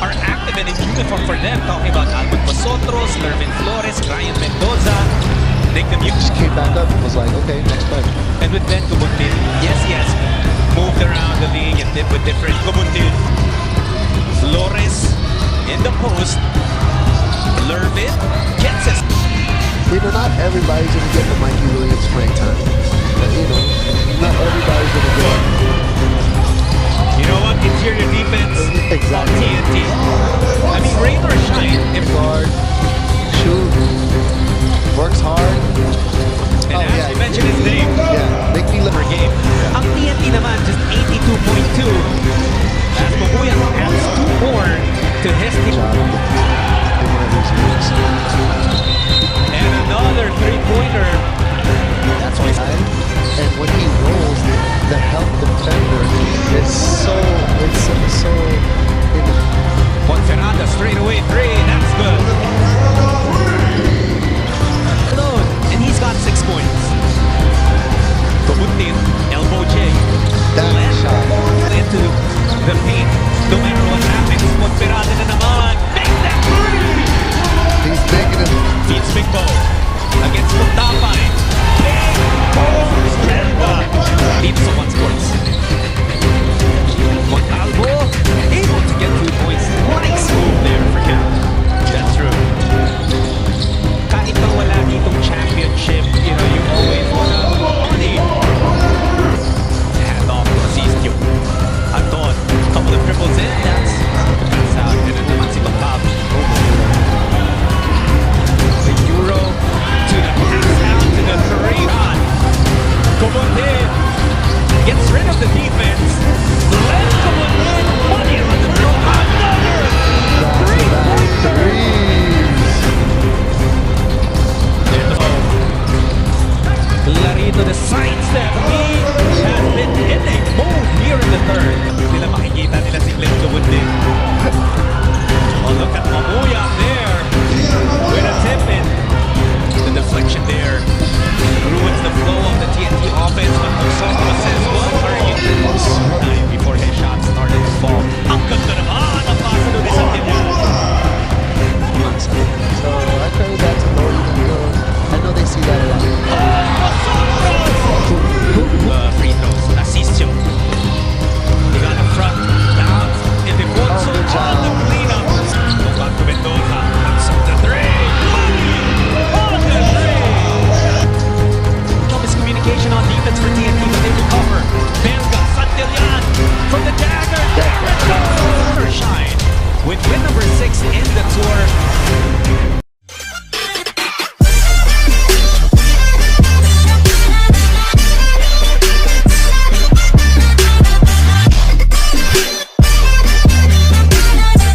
are active and in uniform for them. Talking about Albert Vosotros, Lervin Flores, Ryan Mendoza. Just came back up and was like, okay, next play. And with Ben Gumutin, yes, he has moved around the league and did with different Gumutin. Flores in the post. Lervin gets it. You know, not everybody's going to get the Mikey Williams playing time. But, you know, not everybody's going to get it. You know what? Interior defense Exactly. on TNT. I mean, rain or shine. If Guard, shoot, works hard. and Oh, as yeah. you mentioned his name Yeah, make me look. per game. Ang TNT naman, just 82.2. As Mabuya adds 2 more to his team. Job in one of these games. And another 3-pointer. That's why and when he rolls, the help defender is so Ponferrada straight away 3. That's good. Alone, and he's got 6 points. Gumutin, elbow jig. that shot. Into the paint. No matter what happens, Ponferrada na naman. Make that 3! He's making it. Feeds Big Bo against Montapay. Leads to 1 sports. Montalvo able to get 2 points. Nice move there for him. That's true. Kahit na wala ditong championship, you know, you always wanna money. Hand off to Asistio. Anton, couple of triples in. That's out. And then naman si Montalvo. The Euro to the pass out to the 3 on. Gumutin gets rid of the defense. Let Gumutin money on the throw. Another 3-pointer. Larito the sidestep. He has been in a mode here in the third. Nila makikita nila si Glenn Gumutin. Oh, look at Mabuya there. With a tip in. The deflection there ruins the flow of the TNT offense. But Vosotros says, what are you doing? Time before his shot started to fall. Ang ganda naman ang pasa doon sa Timon. So I credit that to Lord. I know they see that a lot. Free throws. Asistio. He got in front. Down. And the Bonzo good job. on the cleanup. Go back to Mendoza. That's the 3. On the 3. No miscommunication on defense for TNT, but they recover. Benga, Santillan from the dagger. Dagger shine with win number 6 in the tour.